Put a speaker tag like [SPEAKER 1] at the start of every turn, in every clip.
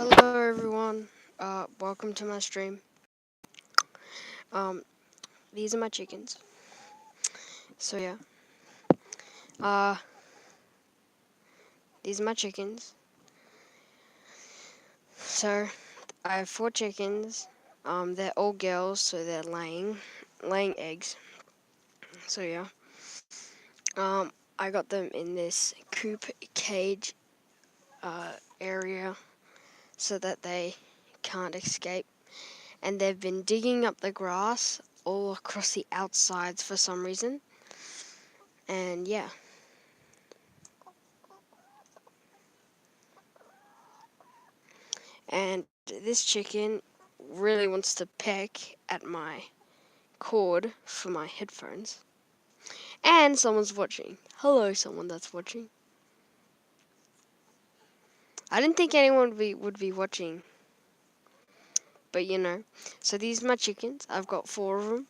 [SPEAKER 1] Hello everyone, welcome to my stream. Um, these are my chickens. So yeah, uh, these are my chickens. So I have 4 chickens. They're all girls, so they're laying eggs. So yeah, I got them in this coop cage area so that they can't escape. And they've been digging up the grass all across the outsides for some reason. And yeah. And this chicken really wants to peck at my cord for my headphones. And someone's watching. Hello, someone that's watching. I didn't think anyone would be watching. But you know. So these are my chickens. I've got 4 of them.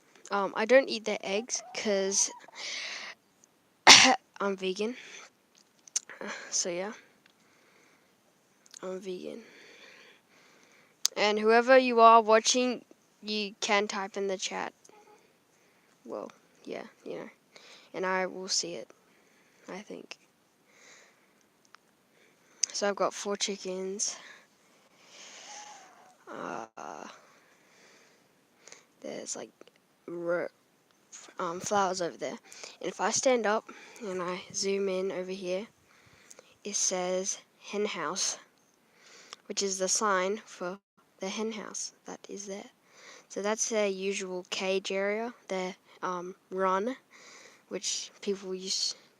[SPEAKER 1] I don't eat their eggs because I'm vegan. So yeah. I'm vegan. And whoever you are watching, you can type in the chat. Well, yeah, you know. And I will see it, I think. So I've got 4 chickens. There's like flowers over there. And if I stand up and I zoom in over here, it says hen house, which is the sign for the hen house that is there. So that's their usual cage area, their run, which people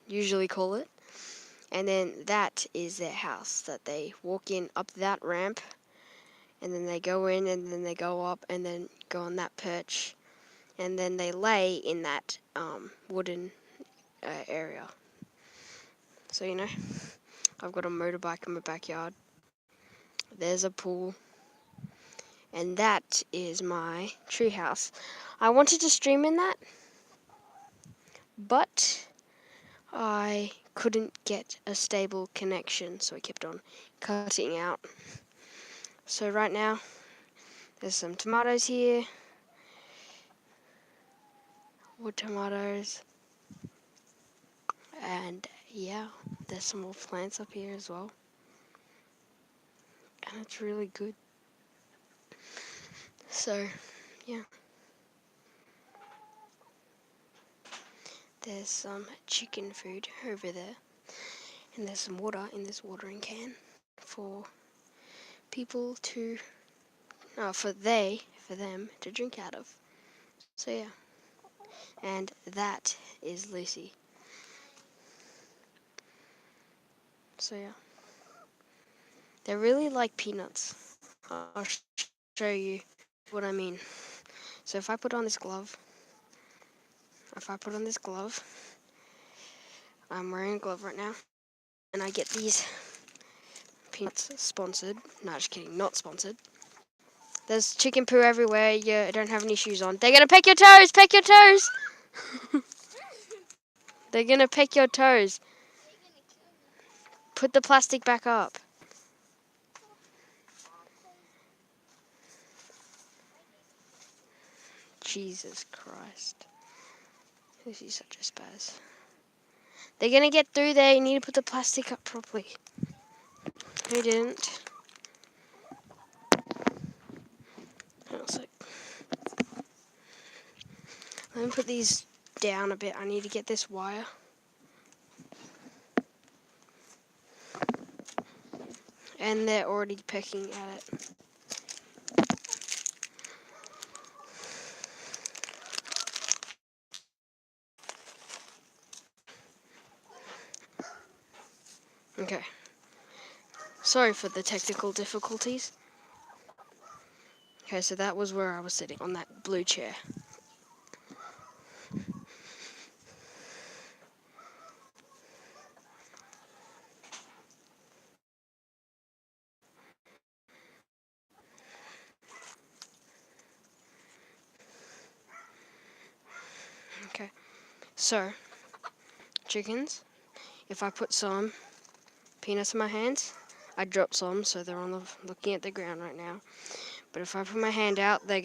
[SPEAKER 1] usually call it. And then that is their house that they walk in up that ramp, and then they go in, and then they go up, and then go on that perch, and then they lay in that wooden area. So you know, I've got a motorbike in my backyard. There's a pool, and that is my treehouse. I wanted to stream in that, but I couldn't get a stable connection, so I kept on cutting out. So right now, there's some tomatoes here, wood tomatoes, and yeah, there's some more plants up here as well, and it's really good. So yeah, there's some chicken food over there, and there's some water in this watering can for people to, for them to drink out of. So yeah, and that is Lucy. So yeah, they're really like peanuts. I'll show you what I mean. So if I put on this glove, I'm wearing a glove right now, and I get these peanuts sponsored. No, just kidding, not sponsored. There's chicken poo everywhere. Yeah, I don't have any shoes on. They're gonna peck your toes. Peck your toes. They're gonna peck your toes. Put the plastic back up. Jesus Christ. This is such a spaz. They're gonna get through there. You need to put the plastic up properly. Who didn't? Let me put these down a bit. I need to get this wire. And they're already pecking at it. Okay. Sorry for the technical difficulties. Okay, so that was where I was sitting, on that blue chair. Okay. So, chickens, if I put some peanuts in my hands, I dropped some, so they're on the looking at the ground right now. But if I put my hand out, they're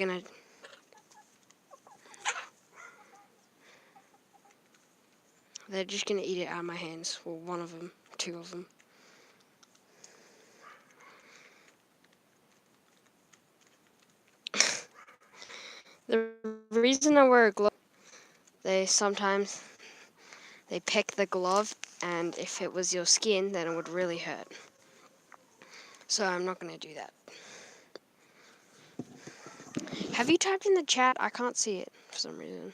[SPEAKER 1] just gonna eat it out of my hands. Well, one of them, two of them. The reason I wear a glove, sometimes they peck the glove, and if it was your skin, then it would really hurt. So I'm not gonna do that. Have you typed in the chat? I can't see it for some reason.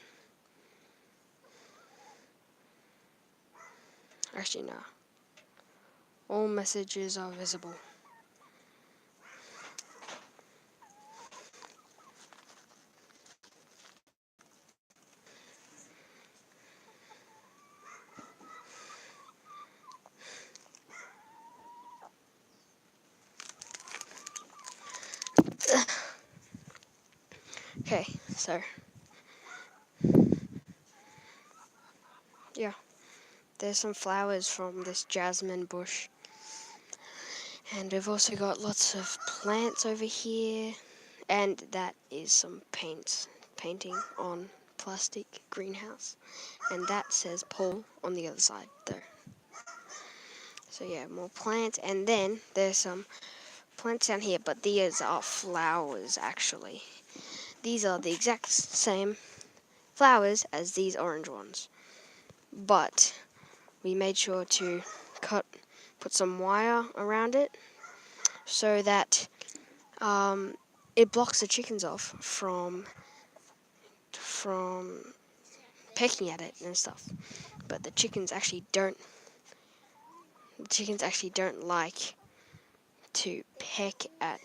[SPEAKER 1] Actually, no. All messages are visible. Okay, so yeah, there's some flowers from this jasmine bush. And we've also got lots of plants over here. And that is some painting on plastic greenhouse. And that says Paul on the other side there. So yeah, more plants. And then there's some plants down here, but these are flowers actually. These are the exact same flowers as these orange ones. But we made sure to put some wire around it so that it blocks the chickens off from pecking at it and stuff. But the chickens actually don't like to peck at.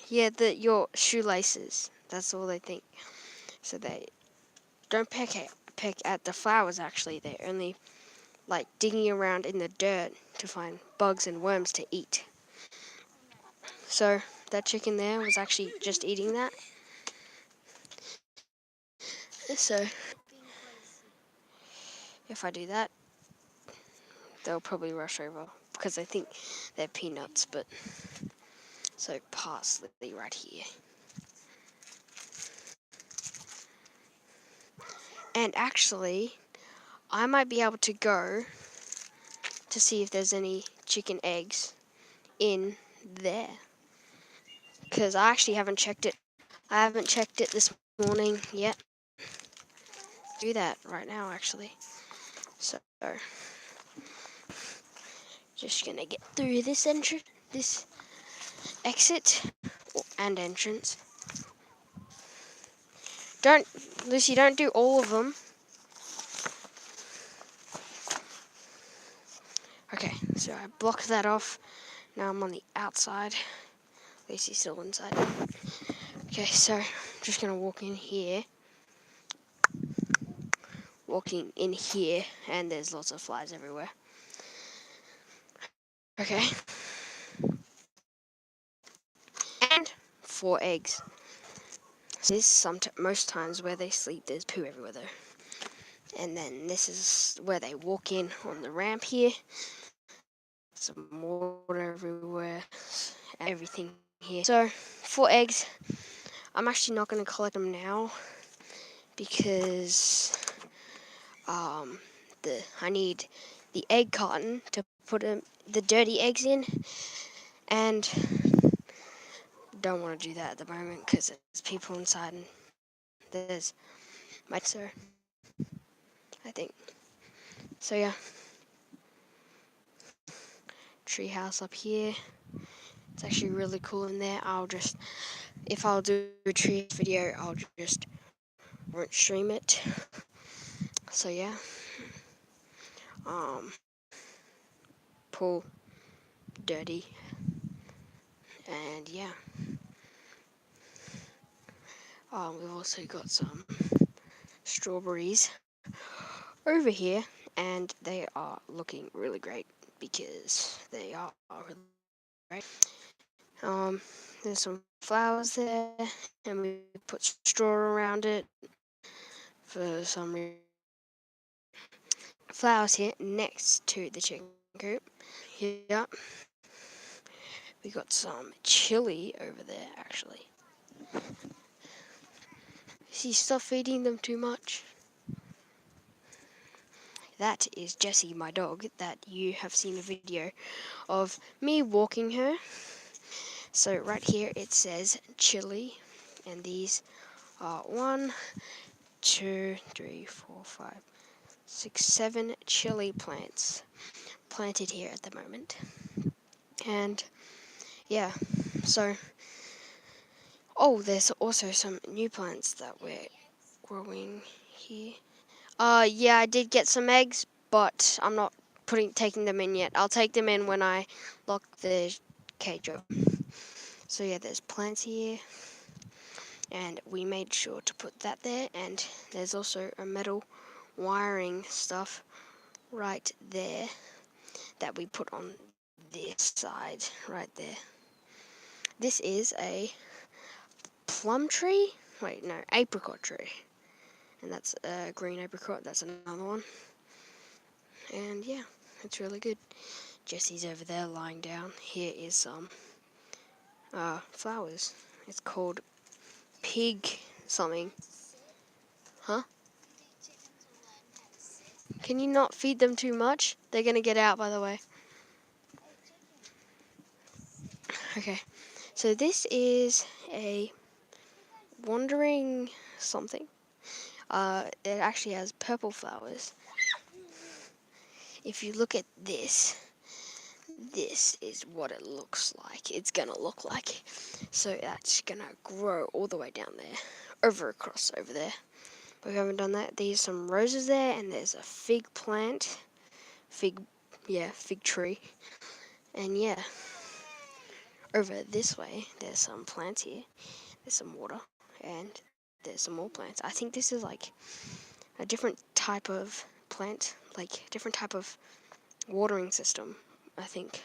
[SPEAKER 1] Yeah, your shoelaces. That's all they think. So they don't peck at the flowers actually. They're only like digging around in the dirt to find bugs and worms to eat. So that chicken there was actually just eating that. So if I do that, they'll probably rush over because I think they're peanuts. But so parsley right here. And actually, I might be able to go to see if there's any chicken eggs in there. Because I actually haven't checked it. I haven't checked it this morning yet. Do that right now, actually. So, just gonna get through this exit and entrance. Lucy, don't do all of them. Okay, so I blocked that off. Now I'm on the outside. Lucy's still inside. Okay, so I'm just gonna walk in here. Walking in here, and there's lots of flies everywhere. Okay. And 4 eggs. So this is most times where they sleep, there's poo everywhere though. And then this is where they walk in on the ramp here. Some water everywhere, everything here. So 4 eggs. I'm actually not going to collect them now because I need the egg carton to put the dirty eggs in, and don't want to do that at the moment because there's people inside and there's my sir, I think. So yeah, tree house up here. It's actually really cool in there. If I'll do a tree video, I'll just won't stream it. So yeah, pool, dirty, and yeah. We've also got some strawberries over here, and they are looking really great because they are really great. There's some flowers there, and we put straw around it for some reason. flowers here next to the chicken coop. Yep. We got some chili over there, actually. See, stop feeding them too much. That is Jessie, my dog, that you have seen a video of me walking her. So right here it says chili, and these are 1, 2, 3, 4, 5, 6, 7 chili plants planted here at the moment. And yeah, so there's also some new plants that we're growing here. Yeah, I did get some eggs, but I'm not taking them in yet. I'll take them in when I lock the cage up. So yeah, there's plants here, and we made sure to put that there, and there's also a metal wiring stuff right there that we put on this side right there. This is a plum tree? Wait, no, apricot tree. And that's a green apricot, that's another one. And yeah, it's really good. Jessie's over there lying down. Here is some flowers. It's called pig something. Huh? Can you not feed them too much? They're gonna get out, by the way. Okay, so this is a wandering something. It actually has purple flowers. If you look at this is what it looks like. It's gonna look like. So that's gonna grow all the way down there, across over there. But we haven't done that. There's some roses there, and there's a fig plant. Fig tree. And yeah, over this way, there's some plants here. There's some water, and there's some more plants. I think this is like a different type of plant, like different type of watering system, I think.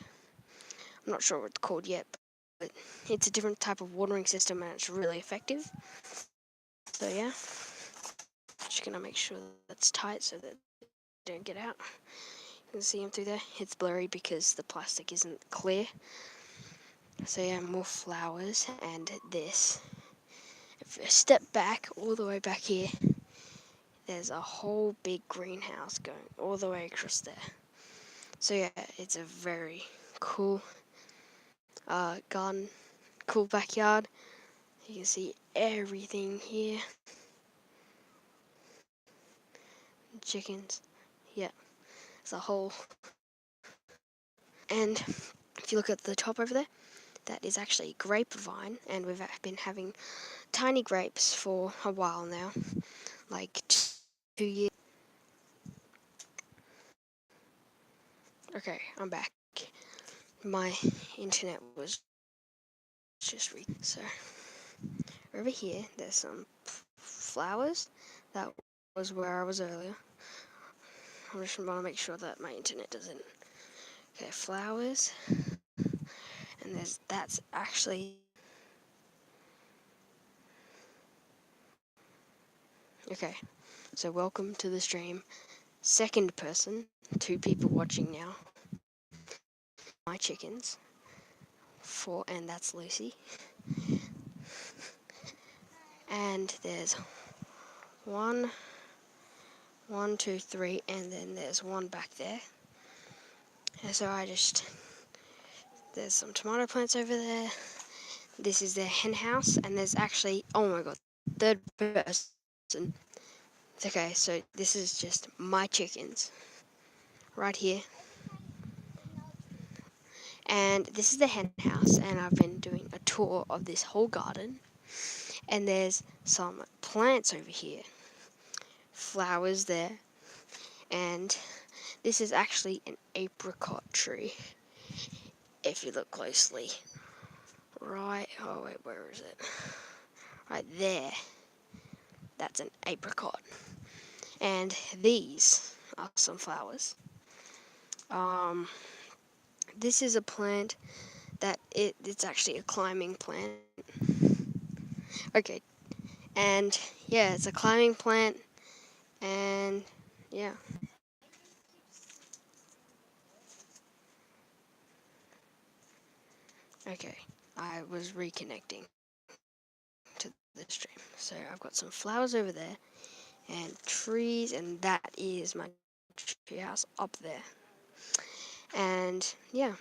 [SPEAKER 1] I'm not sure what it's called yet, but it's a different type of watering system, and it's really effective. So yeah, just gonna make sure that's tight so that they don't get out. You can see them through there. It's blurry because the plastic isn't clear. So yeah, more flowers, and this. If I step back, all the way back here, there's a whole big greenhouse going all the way across there. So yeah, it's a very cool garden, cool backyard. You can see everything here. Chickens, yeah, it's a whole. And if you look at the top over there, that is actually grapevine, and we've been having tiny grapes for a while now, like 2 years. Okay, I'm back. My internet was just so over here there's some flowers. That was where I was earlier. I just want to make sure that my internet doesn't. Okay, flowers, and that's actually. Okay, so welcome to the stream. Second person, 2 people watching now. My chickens. 4, and that's Lucy. And there's 1, 1, 2, 3, and then there's one back there. And so there's some tomato plants over there. This is their hen house, and there's actually, oh my god, third person. Okay, so this is just my chickens right here. And this is the hen house, and I've been doing a tour of this whole garden. And there's some plants over here, flowers there, and this is actually an apricot tree. If you look closely, right, oh wait, where is it? Right there, that's an apricot. And these are some flowers. This is a plant that it's actually a climbing plant. Okay, and yeah, it's a climbing plant, and yeah. Okay, I was reconnecting to the stream. So I've got some flowers over there and trees, and that is my treehouse up there. And yeah,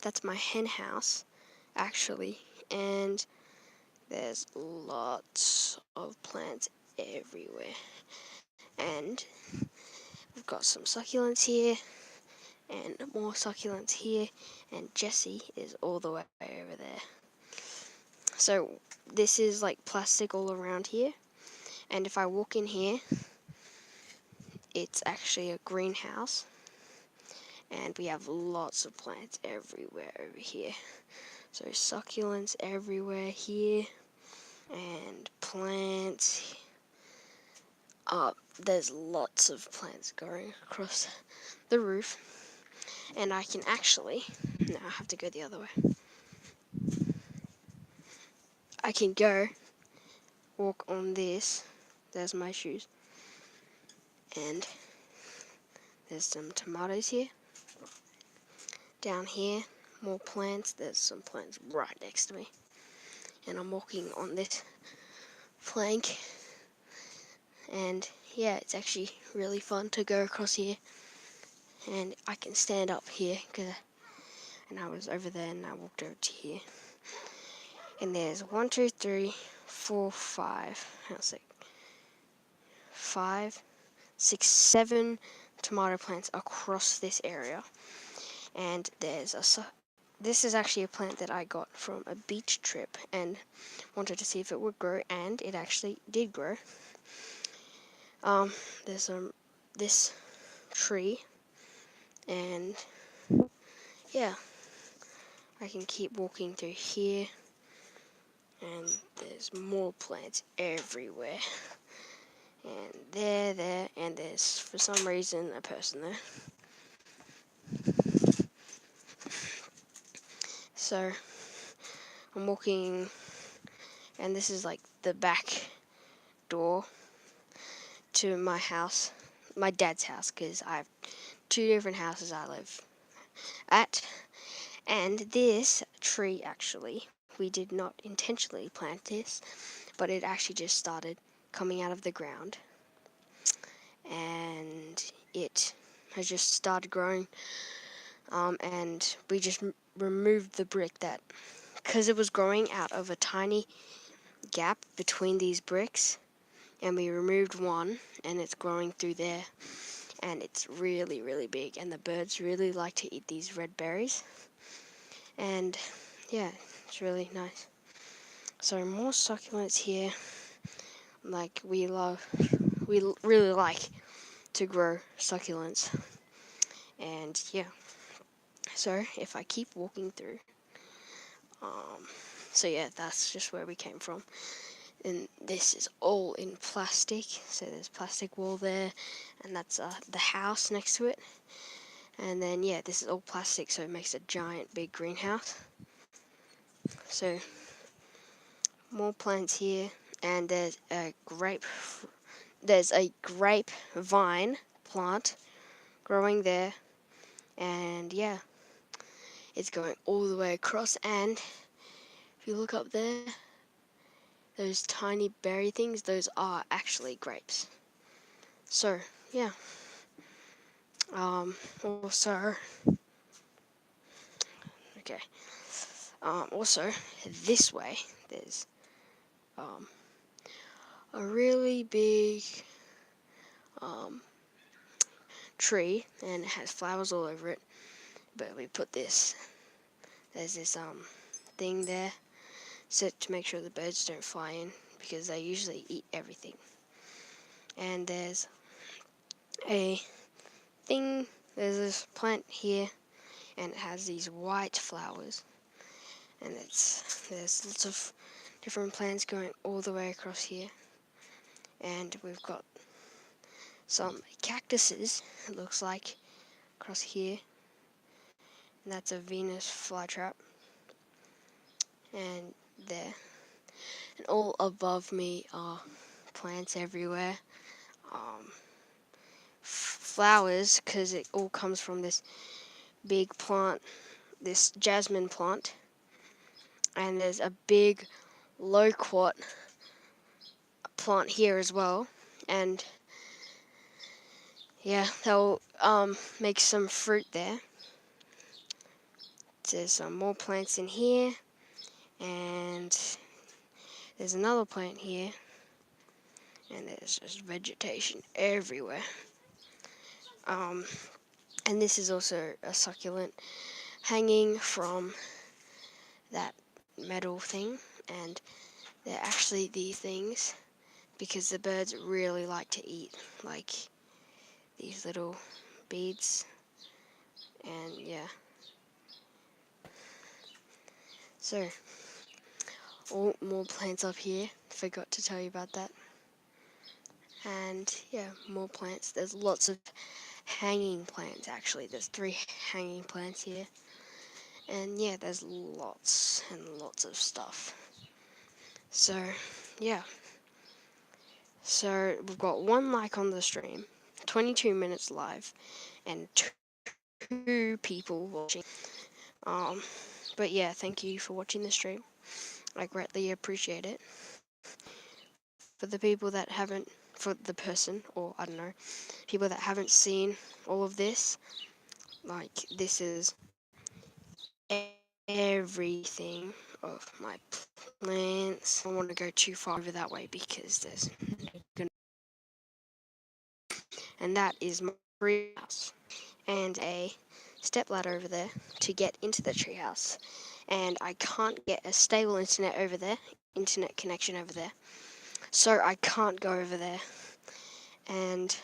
[SPEAKER 1] that's my hen house actually. And there's lots of plants everywhere. And we've got some succulents here and more succulents here, and Jessie is all the way over there. So this is like plastic all around here, and if I walk in here, it's actually a greenhouse, and we have lots of plants everywhere over here. So succulents everywhere here, and plants. There's lots of plants going across the roof, and I can actually, no, I have to go the other way. I can go walk on this. There's my shoes, and there's some tomatoes here. Down here, more plants. There's some plants right next to me, and I'm walking on this plank, and yeah, it's actually really fun to go across here, and I can stand up here, and I was over there and I walked over to here, and there's 1, 2, 3, 4, 5, how's it, 5, 6, 7 tomato plants across this area, and there's this is actually a plant that I got from a beach trip and wanted to see if it would grow, and it actually did grow. There's this tree, and yeah, I can keep walking through here, and there's more plants everywhere, and there, and there's for some reason a person there. So I'm walking, and this is like the back door to my house, my dad's house, because I have 2 different houses I live at. And this tree, actually, we did not intentionally plant this, but it actually just started coming out of the ground, and it has just started growing, and we just removed the brick that, because it was growing out of a tiny gap between these bricks, and we removed one, and it's growing through there, and it's really, really big, and the birds really like to eat these red berries, and yeah, it's really nice. So more succulents here. Like we really like to grow succulents, and yeah. So if I keep walking through, so yeah, that's just where we came from. And this is all in plastic. So there's plastic wall there, and that's the house next to it. And then yeah, this is all plastic, so it makes a giant big greenhouse. So more plants here, and there's a grape vine plant growing there, and yeah, it's going all the way across, and if you look up there, those tiny berry things, those are actually grapes. So yeah, also, okay, also this way there's a really big tree, and it has flowers all over it, but we put there's this thing there set to make sure the birds don't fly in, because they usually eat everything. And there's a thing, there's this plant here, and it has these white flowers, and there's lots of different plants going all the way across here, and we've got some cactuses, it looks like, across here, and that's a Venus flytrap, and there, and all above me are plants everywhere, flowers, because it all comes from this big plant, this jasmine plant, and there's a big loquat plant here as well, and yeah, they'll make some fruit there. There's some more plants in here, and there's another plant here, and there's just vegetation everywhere. And this is also a succulent hanging from that metal thing, and they're actually these things because the birds really like to eat like these little beads. And yeah, so all more plants up here, forgot to tell you about that. And yeah, more plants. There's lots of hanging plants actually. There's 3 hanging plants here. And yeah, there's lots and lots of stuff. So yeah. So we've got 1 like on the stream, 22 minutes live, and 2 people watching. But yeah, thank you for watching the stream. I greatly appreciate it. For the people that haven't, for the person, or I don't know, people that haven't seen all of this, like this is everything of my plants. I don't want to go too far over that way because there's, and that is my treehouse, and a step ladder over there to get into the treehouse. And I can't get a stable internet connection over there, so I can't go over there and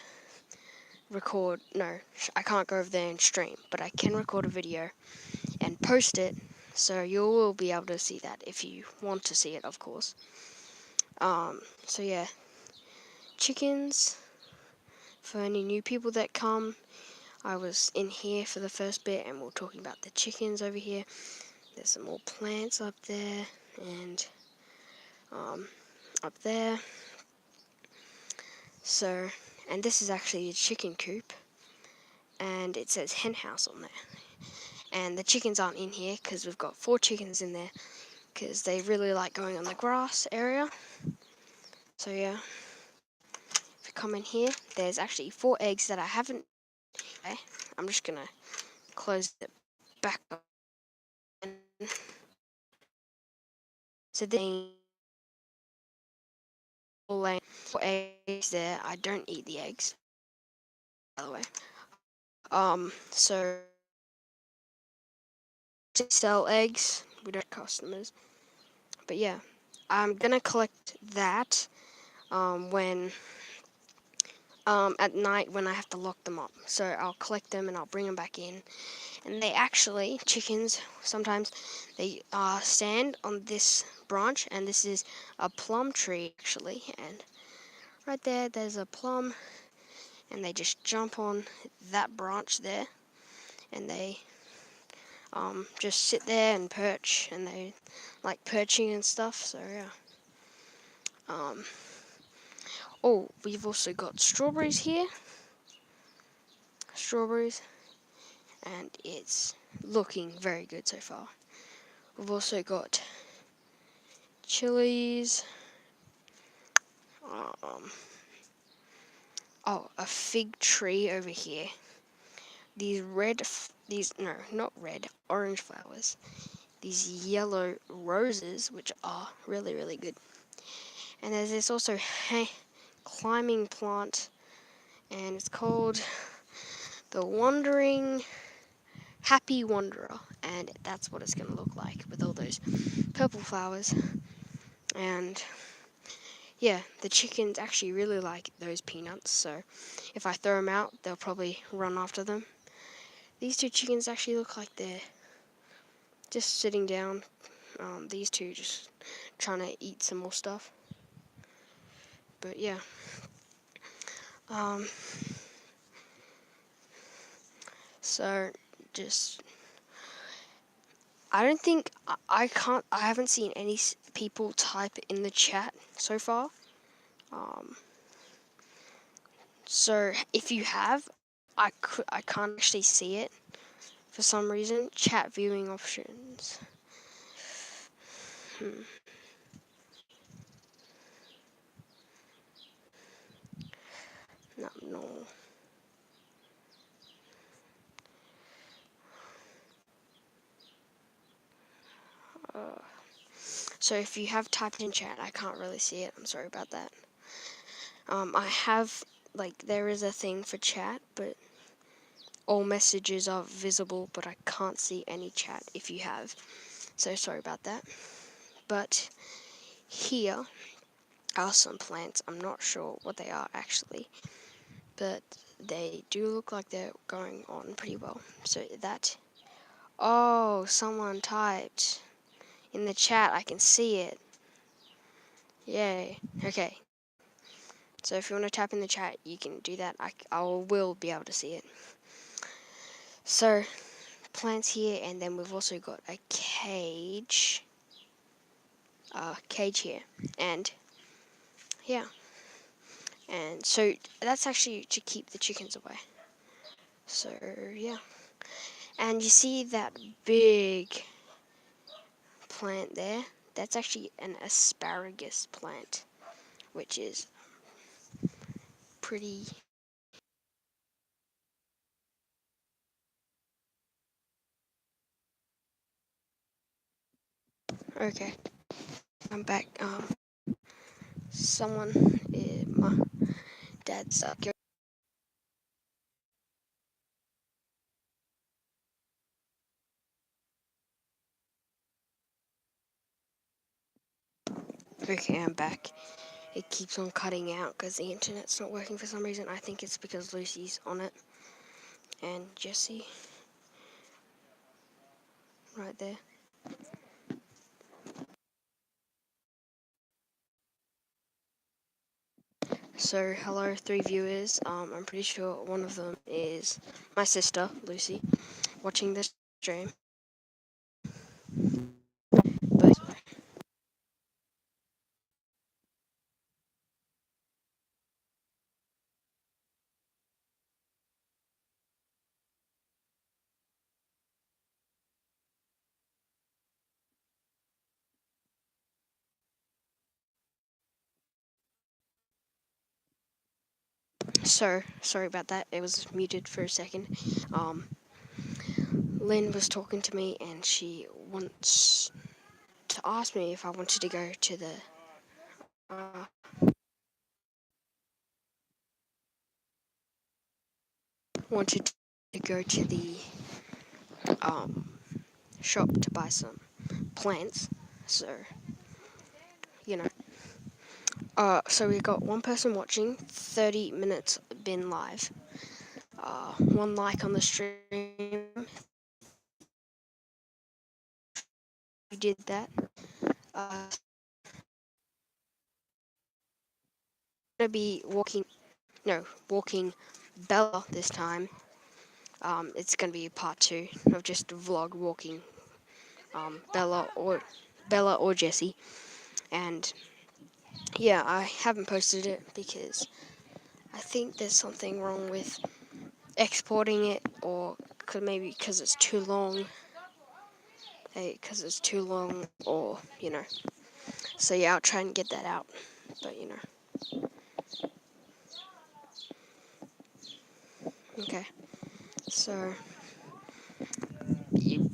[SPEAKER 1] record. No, I can't go over there and stream, but I can record a video and post it, so you will be able to see that if you want to see it, of course. So yeah, chickens, for any new people that come, I was in here for the first bit and we're talking about the chickens over here. There's some more plants up there and up there. So, and this is actually a chicken coop, and it says hen house on there. And the chickens aren't in here because we've got 4 chickens in there because they really like going on the grass area. So yeah, if you come in here, there's actually 4 eggs that I haven't. Okay, I'm just gonna close it back up. So the 4 eggs there. I don't eat the eggs, by the way. So to sell eggs, we don't have customers. But yeah, I'm gonna collect that when at night when I have to lock them up. So I'll collect them and I'll bring them back in. And they actually, chickens, sometimes they stand on this branch, and this is a plum tree actually. And right there, there's a plum, and they just jump on that branch there, and they just sit there and perch, and they like perching and stuff. So yeah. Oh, we've also got strawberries here. Strawberries, and it's looking very good so far. We've also got chilies. Oh, a fig tree over here. These no, not red, orange flowers. These yellow roses, which are really, really good. And there's this also climbing plant, and it's called the Wandering Happy Wanderer, and that's what it's going to look like with all those purple flowers. And yeah, the chickens actually really like those peanuts, so if I throw them out, they'll probably run after them. These 2 chickens actually look like they're just sitting down. These 2 just trying to eat some more stuff. But yeah. So just, I don't think, I haven't seen any people type in the chat so far. So if you have, I can't actually see it for some reason. Chat viewing options. Hmm. Not normal. Uh, so if you have typed in chat, I can't really see it. I'm sorry about that. I have, like, there is a thing for chat, but all messages are visible, but I can't see any chat if you have. So sorry about that. But here are some plants. I'm not sure what they are actually, but they do look like they're going on pretty well. So that, oh, someone typed in the chat. I can see it. Yay. Okay. So if you want to type in the chat, you can do that. I will be able to see it. So plants here, and then we've also got a cage. Cage here, and yeah, and so that's actually to keep the chickens away. So yeah, and you see that big plant there? That's actually an asparagus plant, which is pretty. Okay, I'm back. Someone, my dad's okay, I'm back. It keeps on cutting out because the internet's not working for some reason. I think it's because Lucy's on it and Jessie right there. So hello, 3 viewers. I'm pretty sure one of them is my sister Lucy watching this stream. But so sorry about that. It was muted for a second. Um, Lynn was talking to me and she wants to ask me if I wanted to go to the uh, wanted to go to the um, shop to buy some plants. So you know. So we got one person watching, 30 minutes been live. One like on the stream. We did that. Gonna be walking Bella this time. It's gonna be part 2 of just a vlog walking Bella or Jessie, and yeah, I haven't posted it because I think there's something wrong with exporting it, or maybe because it's too long. Because it's too long, or So yeah, I'll try and get that out, but okay. So you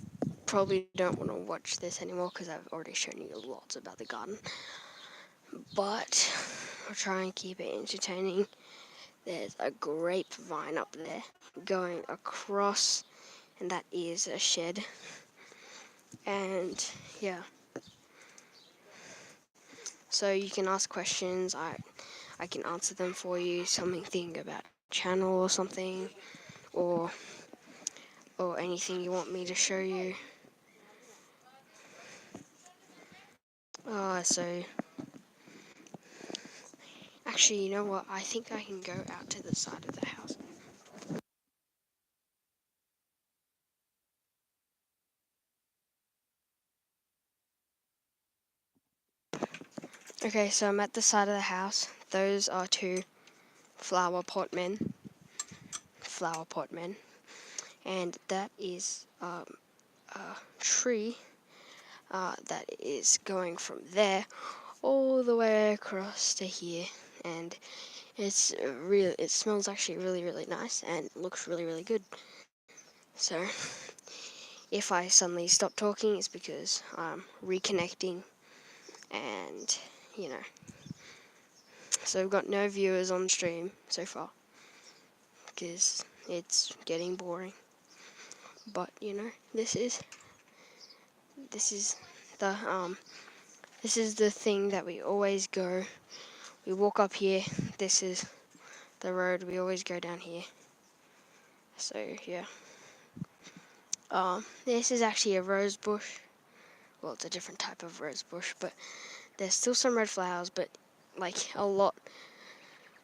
[SPEAKER 1] probably don't want to watch this anymore because I've already shown you lots about the garden. But I'll try and keep it entertaining. There's a grapevine up there going across, and that is a shed. And yeah, so you can ask questions. I can answer them for you. Something about channel or something, or anything you want me to show you. So actually, you know what? I think I can go out to the side of the house. Okay, so I'm at the side of the house. Those are two flower pot men. And that is a tree that is going from there all the way across to here, and it smells actually really nice and looks really good. So if I suddenly stop talking, it's because I'm reconnecting, and you know, so we've got no viewers on stream so far because it's getting boring. But you know, this is the this is the thing that we always go. We walk up here. This is the road. We always go down here. So yeah. This is actually a rose bush. Well, it's a different type of rose bush, but there's still some red flowers. But like a lot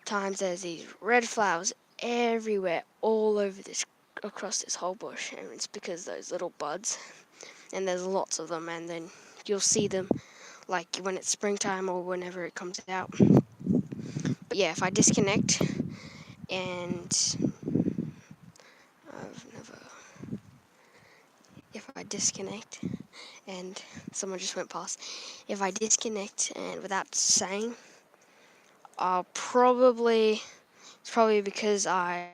[SPEAKER 1] times, there's these red flowers everywhere, all over this, across this whole bush, and it's because those little buds. And there's lots of them, and then you'll see them like when it's springtime or whenever it comes out. But yeah, if I disconnect and I've never if I disconnect and someone just went past, if I disconnect and without saying, I'll it's probably because um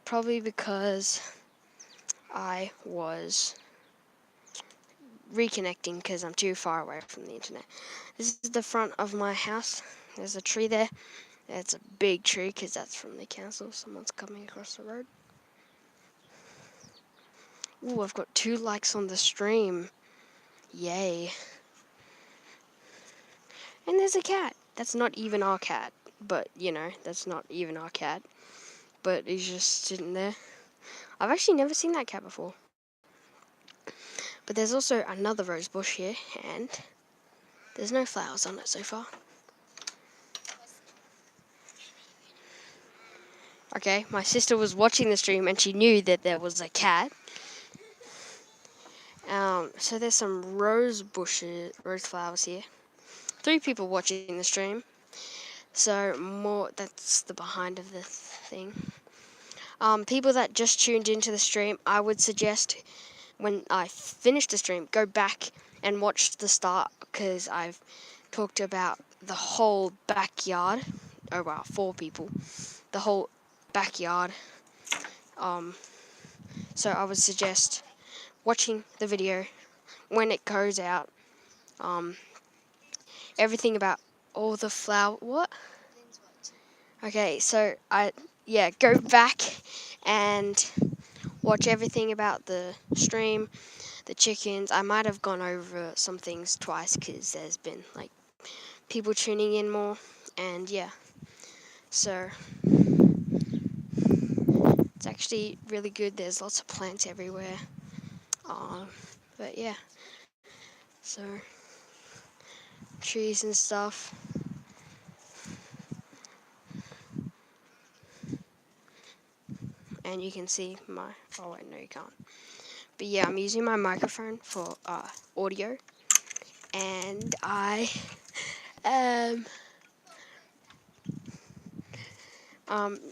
[SPEAKER 1] probably because I was reconnecting because I'm too far away from the internet. This is the front of my house. There's a tree there. It's a big tree because that's from the council. Someone's coming across the road. Ooh, I've got 2 likes on the stream. Yay. And there's a cat. That's not even our cat. But, you know, that's not even our cat. But he's just sitting there. I've actually never seen that cat before. But there's also another rose bush here, and there's no flowers on it so far. Okay, my sister was watching the stream and she knew that there was a cat. So there's some rose flowers here. 3 people watching the stream. So that's the behind of the thing. People that just tuned into the stream, I would suggest when I finish the stream, go back and watch the start because I've talked about the whole backyard. Oh wow, 4 people. The whole backyard. So I would suggest watching the video when it goes out. Everything about all the flower. What? Okay, so go back and watch everything about the stream, the chickens. I might have gone over some things twice because there's been like people tuning in more, and yeah, so it's actually really good. There's lots of plants everywhere. But yeah, so trees and stuff. And you can see oh wait, no you can't. But yeah, I'm using my microphone for audio, and I am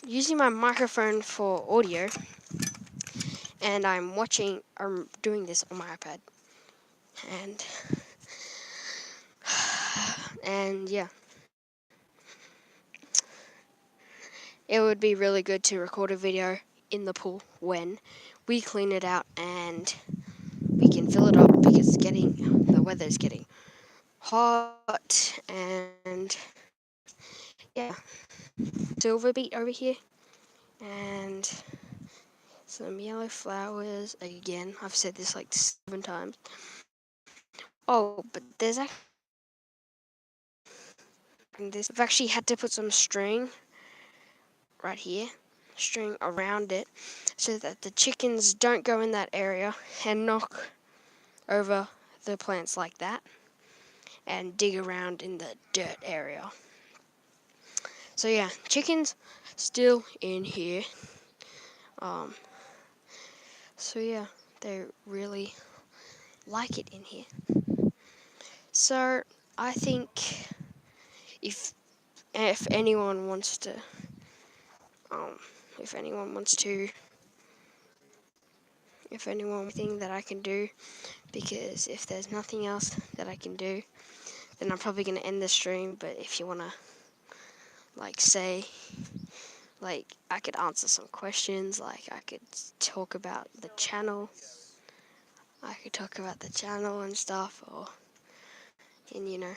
[SPEAKER 1] using my microphone for audio, and I'm doing this on my iPad, and yeah, it would be really good to record a video in the pool when we clean it out and we can fill it up because the weather's getting hot, and yeah, silver beet over here, and some yellow flowers again. I've said this like 7 times. Oh, but there's actually this. I've actually had to put some string right here, string around it, so that the chickens don't go in that area and knock over the plants like that and dig around in the dirt area. So yeah, chickens still in here. So yeah, they really like it in here. So I think if anyone wants to if anyone thing that I can do, because if there's nothing else that I can do, then I'm probably gonna end the stream. But if you wanna like say, like, I could answer some questions, like I could talk about the channel, and stuff, or and you know.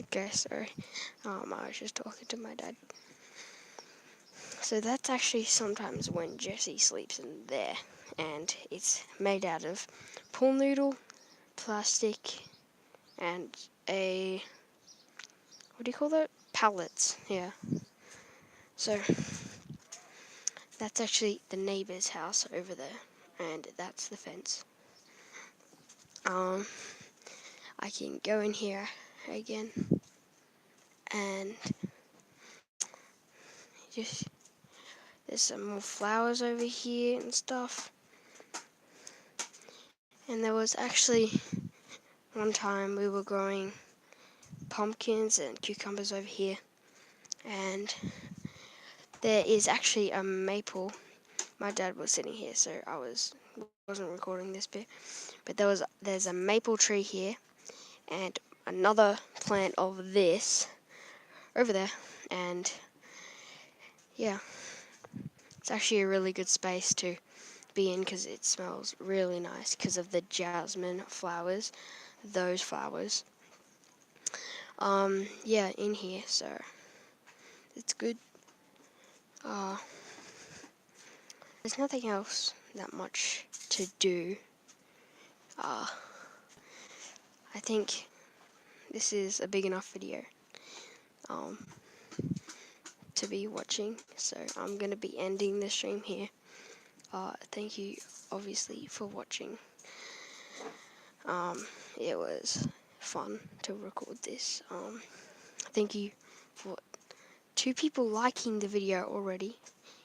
[SPEAKER 1] Okay, sorry. I was just talking to my dad. So that's actually sometimes when Jesse sleeps in there, and it's made out of pool noodle, plastic, and a, what do you call that? Pallets, yeah. So that's actually the neighbor's house over there, and that's the fence. I can go in here again, and just there's some more flowers over here and stuff. And there was actually one time we were growing pumpkins and cucumbers over here, and there is actually a maple. My dad was sitting here, so wasn't recording this bit, but there's a maple tree here, and another plant of this over there, and yeah, it's actually a really good space to be in because it smells really nice because of the jasmine flowers, those flowers. Yeah, in here, so it's good. Uh, there's nothing else that much to do. Uh, I think this is a big enough video um, to be watching, so I'm gonna be ending the stream here. Thank you, obviously, for watching. It was fun to record this. Thank you for 2 people liking the video already,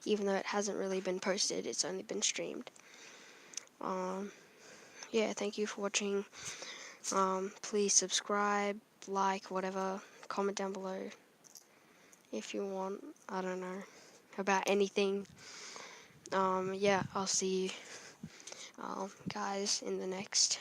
[SPEAKER 1] even though it hasn't really been posted, it's only been streamed. Yeah, thank you for watching. Please subscribe, like, whatever, comment down below if you want, I don't know, about anything. Yeah, I'll see you guys in the next